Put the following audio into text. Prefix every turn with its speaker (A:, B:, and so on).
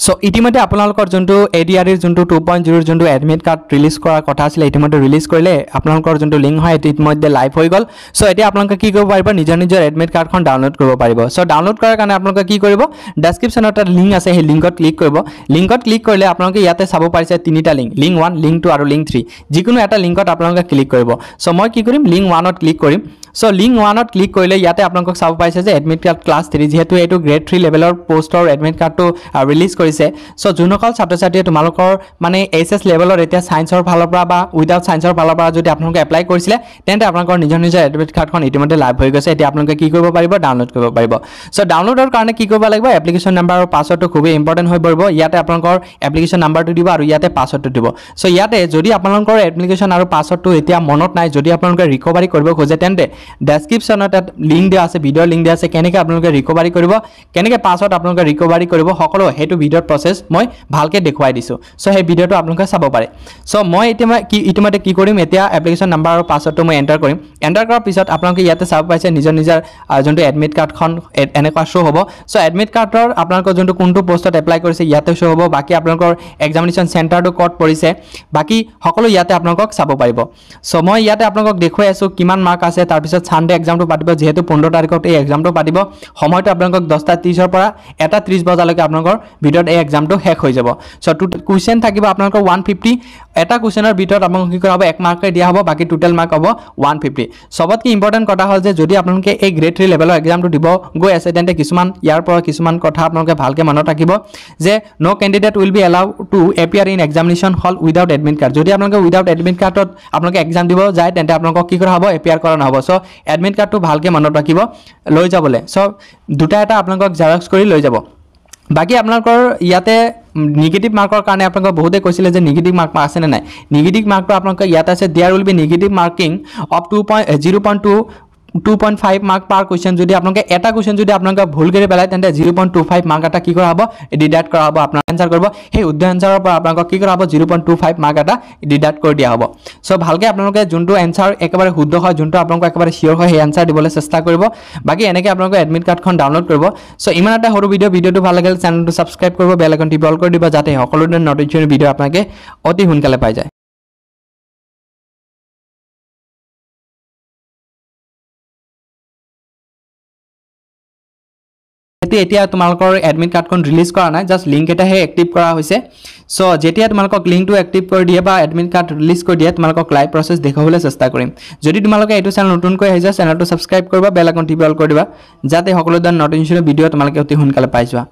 A: so ইতিমধ্যে আপোনালোকৰ যোনটো এডিআৰইৰ যোনটো 2.0 যোনটো এডমিট কাৰ্ড ৰিলিজ কৰাৰ কথা আছিল ইতিমধ্যে ৰিলিজ কৰিলে আপোনালোকৰ যোনটো লিংক হয় ইতিমধ্যে লাইভ হৈ গল সো এতিয়া আপোনালোকে কি কৰিব পাৰিব নিজৰ এডমিট কাৰ্ডখন ডাউনলোড কৰিব পাৰিব সো ডাউনলোড কৰাৰ কাৰণে আপোনালোকে কি কৰিব ডেসক্ৰিপচনত এটা লিংক আছে সেই লিংকত ক্লিক কৰিব লিংকত ক্লিক কৰিলে আপোনালোকে ইয়াতে চাব পাৰিছে তিনিটা লিংক লিংক 1 লিংক 2 আৰু লিংক 3 যিকোনো এটা লিংকত আপোনালোকে ক্লিক কৰিব সো মই কি কৰিম লিংক 1ত ক্লিক কৰিম সো লিংক 1ত ক্লিক কৰিলে ইয়াতে আপোনালোকক চাব পাইছে যে এডমিট কাৰ্ড ক্লাছ 3 যেহেতু এটো গ্ৰেড 3 লেভেলৰ পোষ্টৰ এডমিট কাৰ্ডটো ৰিলিজ কৰিছে সো জুনকল ছাত্ৰ-ছাত্ৰীয়ে তোমালোকৰ মানে এছএছ লেভেলৰ এতিয়া সায়েন্সৰ ফালৰ পৰা বা উইদাউট সায়েন্সৰ ফালৰ পৰা যদি আপোনালোকে এপ্লাই কৰিছিলে তেন্তে আপোনালোকৰ নিজৰ এডমিট কাৰ্ডখন ইতিমধ্যে লাইভ হৈ গৈছে এতিয়া আপোনালোকে কি কৰিব পাৰিব ডাউনলোড কৰিব পাৰিব সো ডাউনলোডৰ কাৰণে কি কৰিব লাগিব এপ্লিকেশন নাম্বাৰ আৰু পাছৱৰ্ডটো খুবই ইম্পৰ্টেন্ট হৈ পৰিব ইয়াতে আপোনালোকৰ এপ্লিকেশন নাম্বাৰটো দিব আৰু ইয়াতে পাছৱৰ্ডটো দিব সো ইয়াতে যদি আপোনালোকৰ এপ্লিকেশন আৰু পাছৱৰ্ডটো এতিয়া মনত নাই যদি আপোনালোকে ৰিকভাৰি কৰিব খোজে তেন্তে ডেসক্ৰিপচনত লিংক দিয়া আছে ভিডিঅ লিংক দিয়া আছে কেনেকৈ আপোনালোকে ৰিকভাৰি কৰিব কেনেকৈ পাছৱৰ্ড আপোনালোকে ৰিকভাৰি কৰিব সকলো হেতু ভিডিঅৰ প্ৰসেস মই ভালকে দেখুৱাই দিছো সো সেই ভিডিঅটো আপোনালোকে চাব পাৰে সো মই ইতিমধ্যে কি কৰিম এতিয়া এপ্লিকেশন নাম্বাৰ আৰু পাছৱৰ্ডটো মই এন্টাৰ কৰিম এন্টাৰ কৰাৰ পিছত আপোনালোকে ইয়াতে চাব পাইছে নিজৰ যোনটো এডমিট কাৰ্ডখন এনেকুৱা শো হ'ব সো এডমিট কাৰ্ডৰ আপোনালোকৰ যোনটো কোনটো পোষ্টত এপ্লাই কৰিছে ইয়াতে শো হ'ব বাকি আপোনালোকৰ এক্সামিনেশন চেণ্টাৰটো ক'ত পৰিছে বাকি সকলো ইয়াতে আপোনালোকক চাব পাৰিব সো মই ইয়াতে আপোনালোকক দেখুৱাই আছো কিমান মাৰ্ক আছে তাৰ পিছত সানডে এক্সামটো পাতিব যেহেতু 15 তাৰিখত এই এক্সামটো পাতিব সময়টো আপোনালোকক 10:30 ৰ পৰা 1:30 বজালৈকে আপোনালোকৰ ভিডিঅত এই এক্সামটো শেষ হৈ যাব সো কোৱেশ্চন থাকিব আপোনালোকৰ 150 এটা কোৱেশ্চনৰ ভিতৰত আপোনালোক কি কৰা হ'ব 1 মাৰ্কে দিয়া হ'ব বাকি টোটাল মাৰ্ক হ'ব 150 সবতকৈ ইম্পৰ্টেন্ট কথা হ'ল যে যদি আপোনালোকে এই গ্ৰেড 3 লেভেলৰ এক্সামটো দিব গৈ আছে তেন্তে কিছুমান ইয়াৰ পৰা কিছুমান কথা আপোনালোকে ভালকে মনত ৰাখিব যে no candidate will be allowed to appear in examination hall without admit card যদি আপোনালোকে উইদাউট এডমিট কাৰ্ডত আপোনালোকে এক্সাম দিব যায় তেন্তে আপোনালোকক কি কৰা হ'ব এপিয়াৰ কৰা নহব সো এডমিট কাৰ্ডটো ভালকে মনত ৰাখিব লৈ যাবলে সো দুটা এটা আপোনালোকক জেৰক্স কৰি লৈ যাব বাকি আপোনালোকৰ ইয়াতে নিগেটিভ মাৰ্কৰ কাৰণে আপোনালোক বহুতে কৈছিলে যে নিগেটিভ মাৰ্ক আছে নে নাই নিগেটিভ মাৰ্কটো আপোনালোক ইয়াতে আছে there will be negative marking of 2.5 mark per question যদি আপোনালোকে এটা কোৱেশ্চন যদি আপোনালোকে ভুল কৰি পেলাই তেন্তে 0.25 মাৰ্ক এটা কি কৰা হ'ব ডিডাক্ট কৰা হ'ব আপোনাৰ আনসাৰ কৰিব সেই উদ্ধ আনসাৰৰ পৰা আপোনালোক কি কৰা হ'ব 0.25 মাৰ্ক এটা ডিডাক্ট কৰি দিয়া হ'ব সো ভালকে আপোনালোকে যোনটো আনসাৰ একেবাৰে শুদ্ধ হয় যোনটো আপোনালোক একেবাৰে শিওৰ হয় সেই আনসাৰ দিবলৈ চেষ্টা কৰিব বাকি এনেকৈ আপোনালোকে এডমিট কাৰ্ডখন ডাউনলোড কৰিব সো ইমান এটা সৰু ভিডিঅটো ভাল লাগিল চেনেলটো সাবস্ক্ৰাইব কৰিব বেল আইকনটি অল কৰি দিব যাতে সকলো ধৰণৰ নটিফিকেশ্যন ভিডিঅ আপোনালোকে অতি সোনকালে পাই যায় এতিয়া তোমালোকৰ এডমিট কাৰ্ডখন ৰিলিজ কৰা নাই জাস্ট লিংক এটাহে এক্টিভ কৰা হৈছে সো যেতিয়া তোমালোকক লিংকটো এক্টিভ কৰি দিয়ে বা এডমিট কাৰ্ড ৰিলিজ কৰি দিয়ে তোমালোকক লাইভ প্ৰসেস দেখাবলৈ চেষ্টা কৰিম যদি তোমালোকে এইটো চেনেল নতুনকৈ আহিছে চেনেলটো সাবস্ক্ৰাইব কৰিবা বেল আইকনটি অল কৰি দিবা যাতে সকলো ধৰণৰ নটিফিকেশ্যন ভিডিঅ তোমালোকে অতি সোনকালে পাই যোৱা